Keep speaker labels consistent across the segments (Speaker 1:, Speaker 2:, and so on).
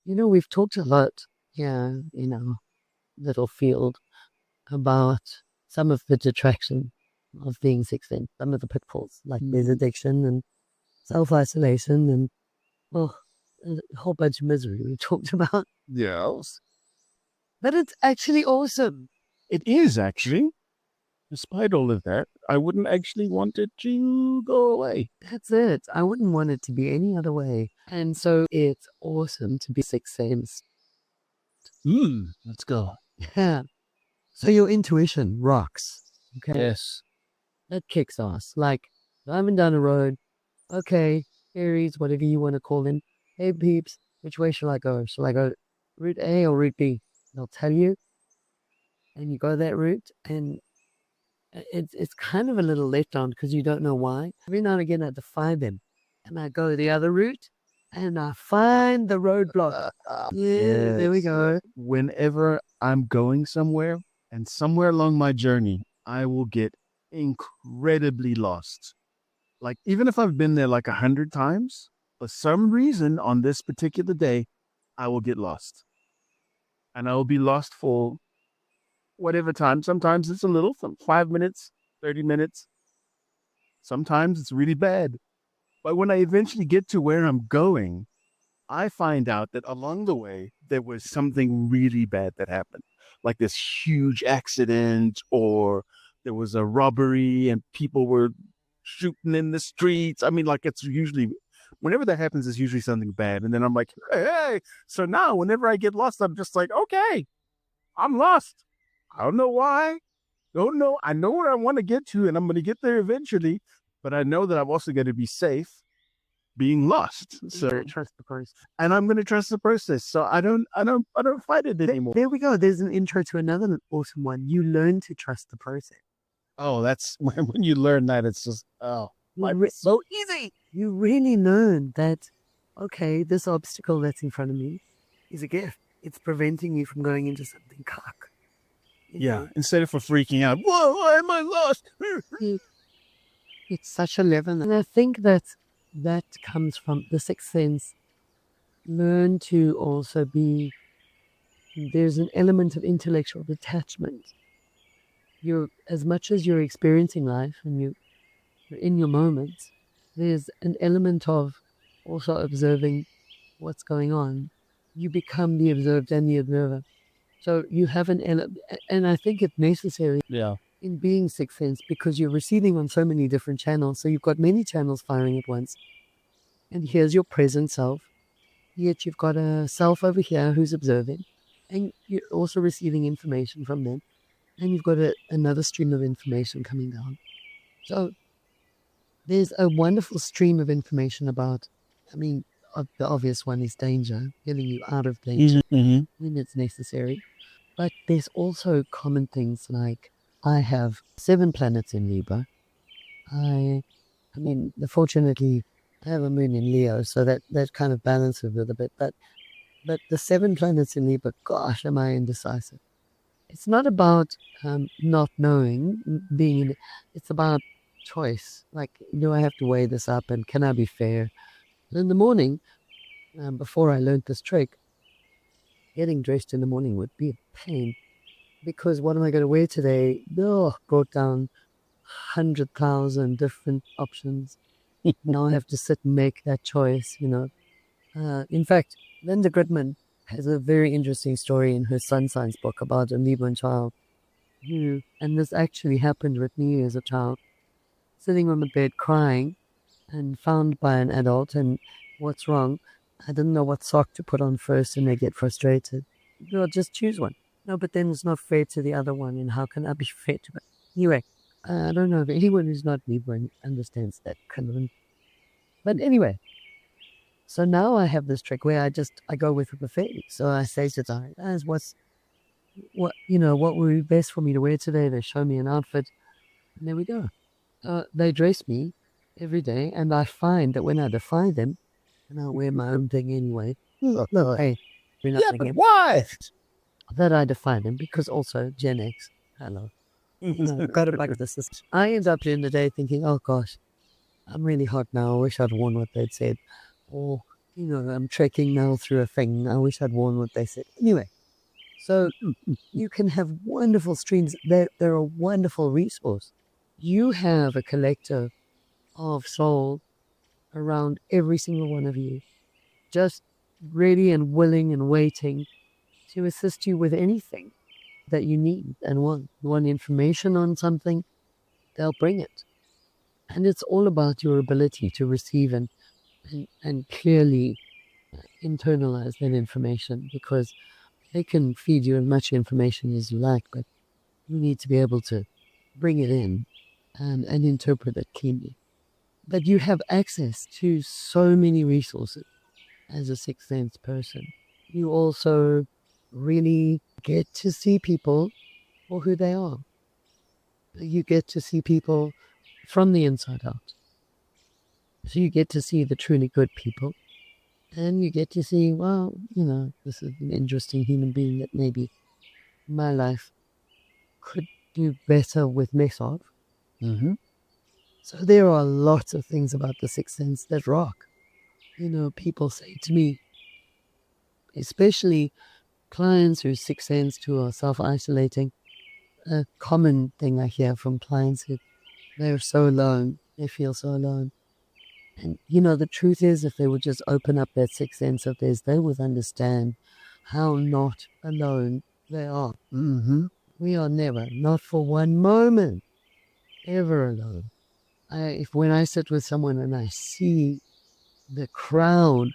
Speaker 1: We've talked a lot here in our little field about some of the detraction of being 16, some of the pitfalls, like there's addiction and self-isolation and, well, a whole bunch of misery we talked about.
Speaker 2: Yes.
Speaker 1: But it's actually awesome.
Speaker 2: It is actually. Despite all of that, I wouldn't actually want it to go away.
Speaker 1: That's it. I wouldn't want it to be any other way. And so it's awesome to be 16.
Speaker 2: Let's go.
Speaker 1: Yeah. So your intuition rocks. Okay.
Speaker 2: Yes.
Speaker 1: That kicks ass. Like, driving down the road, okay, Aries, whatever you want to call them. Hey, peeps, which way shall I go? Shall I go route A or route B? They'll tell you, and you go that route, and it's kind of a little letdown because you don't know why. Every now and again, I defy them, and I go the other route, and I find the roadblock. Yeah, there we go.
Speaker 2: Whenever I'm going somewhere, and somewhere along my journey, I will get incredibly lost. Like, even if I've been there like 100 times, for some reason on this particular day, I will get lost. And I will be lost for whatever time. Sometimes it's a little, 5 minutes, 30 minutes. Sometimes it's really bad. But when I eventually get to where I'm going, I find out that along the way, there was something really bad that happened. Like this huge accident, or there was a robbery and people were shooting in the streets. I mean, like, it's usually, whenever that happens, it's usually something bad. And then I'm like, hey. So now whenever I get lost, I'm just like, okay, I'm lost. I don't know why. Don't know. I know where I want to get to, and I'm going to get there eventually. But I know that I'm also going to be safe being lost. So
Speaker 1: trust the process.
Speaker 2: And I'm going to trust the process. So I don't fight it anymore.
Speaker 1: There we go. There's an intro to another awesome one. You learn to trust the process.
Speaker 2: Oh, that's when you learn that, it's just, so easy.
Speaker 1: You really learn that, okay, this obstacle that's in front of me is a gift. It's preventing you from going into something cock.
Speaker 2: Yeah, instead of freaking out, whoa, why am I lost?
Speaker 1: It's such a level. And I think that comes from the sixth sense. Learn to also be, there's an element of intellectual detachment. As much as you're experiencing life and you're in your moment, there's an element of also observing what's going on. You become the observed and the observer. So you have an element, and I think it's necessary in being sixth sense because you're receiving on so many different channels. So you've got many channels firing at once. And here's your present self. Yet you've got a self over here who's observing. And you're also receiving information from them. And you've got another stream of information coming down. So there's a wonderful stream of information about, the obvious one is danger, getting you out of danger when it's necessary. But there's also common things like I have 7 planets in Libra. Fortunately, I have a moon in Leo, so that kind of balances it a bit. But the 7 planets in Libra, gosh, am I indecisive. It's not about not knowing, it's about choice. Like, do I have to weigh this up and can I be fair? In the morning, before I learned this trick, getting dressed in the morning would be a pain because what am I going to wear today? Brought down 100,000 different options. Now I have to sit and make that choice, In fact, Linda Goodman has a very interesting story in her Sun Signs book about a newborn child and this actually happened with me as a child, sitting on the bed crying and found by an adult, and what's wrong? I didn't know what sock to put on first, and they get frustrated. Just choose one. No, but then it's not fair to the other one, and how can I be fair to it? Anyway, I don't know if anyone who's not Libra understands that kind of thing. But anyway, so now I have this trick where I go with the fairy. So I say to them, guys, what would be best for me to wear today? They show me an outfit, and there we go. They dress me every day, and I find that when I defy them, and I'll wear my own thing anyway. No, hey,
Speaker 2: but why?
Speaker 1: That I defy them because also Gen X. Hello. Got to back this. I end up during the day thinking, oh gosh, I'm really hot now. I wish I'd worn what they'd said. Or I'm trekking now through a thing. I wish I'd worn what they said. Anyway, so you can have wonderful streams. They're a wonderful resource. You have a collective of souls around every single one of you, just ready and willing and waiting to assist you with anything that you need and want. You want information on something, they'll bring it. And it's all about your ability to receive and clearly internalize that information, because they can feed you as much information as you like, but you need to be able to bring it in and interpret it cleanly. But you have access to so many resources as a sixth sense person. You also really get to see people for who they are. You get to see people from the inside out. So you get to see the truly good people. And you get to see, well, this is an interesting human being that maybe my life could do better with less of.
Speaker 2: Mm-hmm.
Speaker 1: So there are lots of things about the sixth sense that rock. People say to me, especially clients who sixth sense who are self-isolating, a common thing I hear from clients is they're so alone, they feel so alone. And the truth is, if they would just open up that sixth sense of theirs, they would understand how not alone they are.
Speaker 2: Mm-hmm.
Speaker 1: We are never, not for one moment, ever alone. When I sit with someone and I see the crowd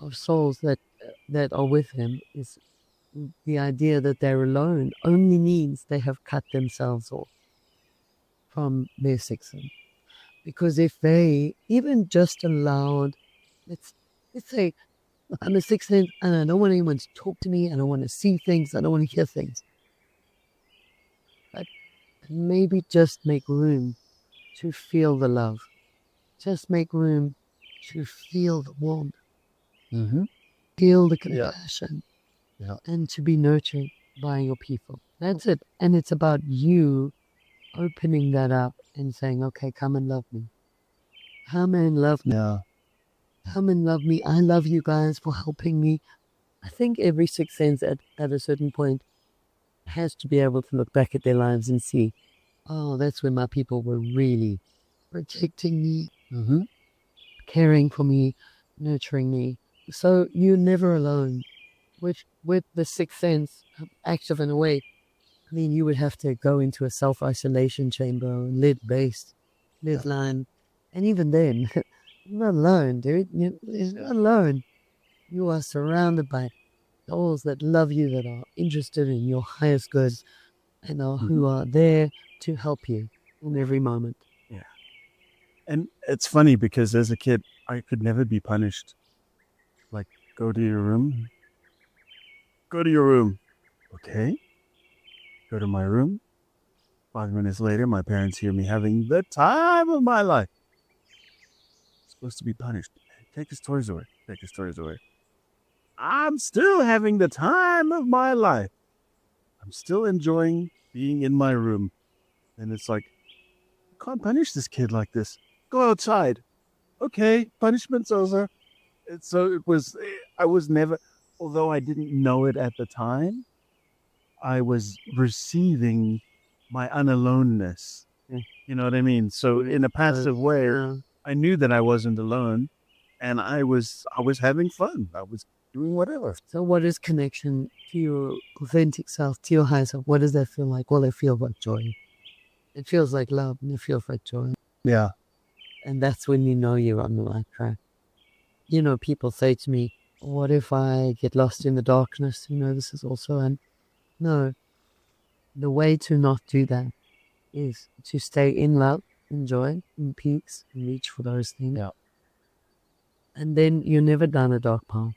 Speaker 1: of souls that are with him, is the idea that they're alone only means they have cut themselves off from their sixth sense. Because if they even just allowed, let's say I'm a sixth sense and I don't want anyone to talk to me, I don't want to see things, I don't want to hear things. But maybe just make room to feel the love. Just make room to feel the warmth.
Speaker 2: Mm-hmm.
Speaker 1: Feel the compassion.
Speaker 2: Yeah.
Speaker 1: And to be nurtured by your people. That's it. And it's about you opening that up and saying, okay, come and love me. Come and love me.
Speaker 2: Yeah.
Speaker 1: Come and love me. I love you guys for helping me. I think every sixth sense at a certain point has to be able to look back at their lives and see, oh, that's when my people were really protecting me,
Speaker 2: Mm-hmm.
Speaker 1: caring for me, nurturing me. So you're never alone. With the sixth sense active in a way, I mean, you would have to go into a self-isolation chamber, lid-based, lid-line. And even then, you're not alone, dude. You're not alone. You are surrounded by souls that love you, that are interested in your highest good, and who are there to help you in every moment.
Speaker 2: Yeah. And it's funny because as a kid, I could never be punished. Like, go to your room. Go to your room. Okay. Go to my room. 5 minutes later, my parents hear me having the time of my life. Supposed to be punished. Take his toys away. Take his toys away. I'm still having the time of my life. I'm still enjoying being in my room. And it's like, I can't punish this kid like this. Go outside. Okay, punishment's over. I was never, although I didn't know it at the time, I was receiving my unaloneness. You know what I mean? So in a passive way, I knew that I wasn't alone, and I was having fun. I was doing whatever.
Speaker 1: So what is connection to your authentic self, to your higher self? What does that feel like? Well, it feels like joy. It feels like love, and it feels like joy.
Speaker 2: Yeah.
Speaker 1: And that's when you know you're on the right track. People say to me, what if I get lost in the darkness? This is also no. The way to not do that is to stay in love, in joy, in peace, and reach for those things.
Speaker 2: Yeah.
Speaker 1: And then you're never down a dark path.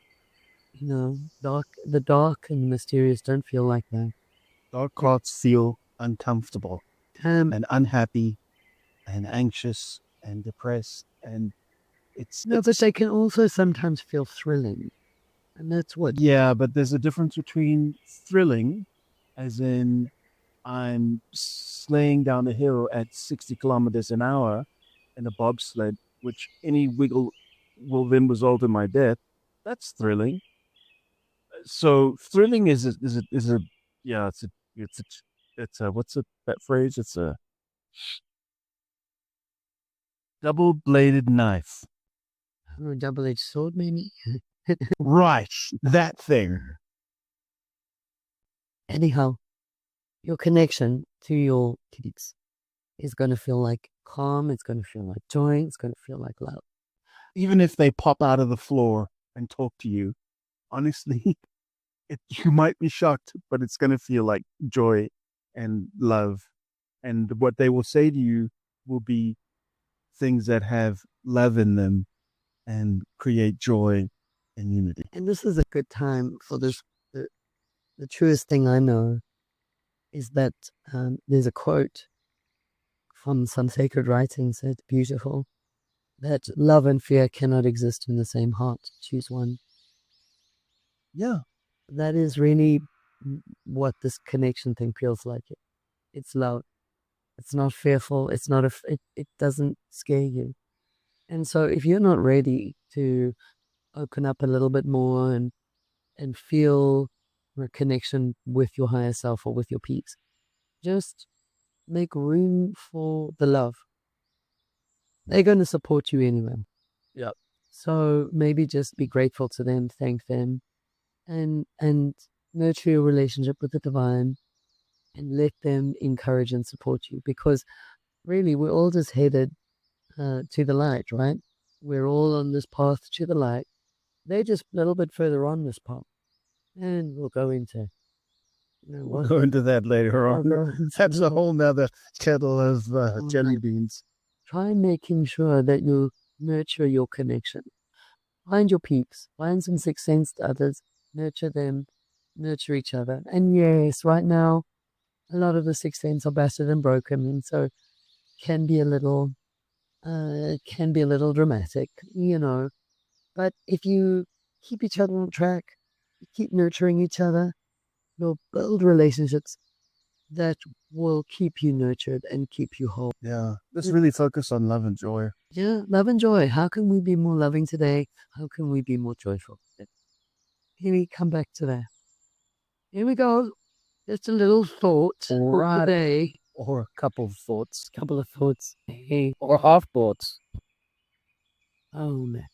Speaker 1: The dark and mysterious don't feel like that.
Speaker 2: Dark paths feel uncomfortable and unhappy and anxious and depressed, and
Speaker 1: but they can also sometimes feel thrilling. And that's what.
Speaker 2: Yeah, but there's a difference between thrilling, as in I'm slaying down a hill at 60 kilometers an hour in a bobsled, which any wiggle will then result in my death. That's thrilling. So thrilling is a yeah, it's a what's it that phrase? It's a double-bladed knife.
Speaker 1: Or a double-edged sword, maybe.
Speaker 2: Right, that thing.
Speaker 1: Anyhow, your connection to your kids is going to feel like calm. It's going to feel like joy. It's going to feel like love.
Speaker 2: Even if they pop out of the floor and talk to you, honestly, you might be shocked, but it's going to feel like joy and love. And what they will say to you will be things that have love in them and create joy and unity.
Speaker 1: And this is a good time for this. The truest thing I know is that there's a quote from some sacred writings that's beautiful, that love and fear cannot exist in the same heart. Choose one.
Speaker 2: Yeah.
Speaker 1: That is really what this connection thing feels like. It's love. It's not fearful. It's not it doesn't scare you. And so if you're not ready to open up a little bit more and feel a connection with your higher self or with your peace, just make room for the love. They're going to support you anyway.
Speaker 2: Yeah.
Speaker 1: So maybe just be grateful to them, thank them, and nurture your relationship with the divine, and let them encourage and support you, because really we're all just headed to the light, right? We're all on this path to the light. They're just a little bit further on this path, and we'll go into
Speaker 2: We'll go into that later on. That's a whole nother kettle of jelly beans.
Speaker 1: Try making sure that you nurture your connection. Find your peeps. Find some sixth sense to others. Nurture them. Nurture each other. And yes, right now, a lot of the sixth sense are battered and broken, and so can be a little dramatic, you know. But if you keep each other on track, you keep nurturing each other, you'll build relationships that will keep you nurtured and keep you whole.
Speaker 2: Yeah. Just really focus on love and joy.
Speaker 1: Yeah, love and joy. How can we be more loving today? How can we be more joyful? Here we come back to that. Here we go. Just a little thought for today.
Speaker 2: Or a couple of thoughts.
Speaker 1: Couple of thoughts. Hey.
Speaker 2: Or half thoughts.
Speaker 1: Oh man.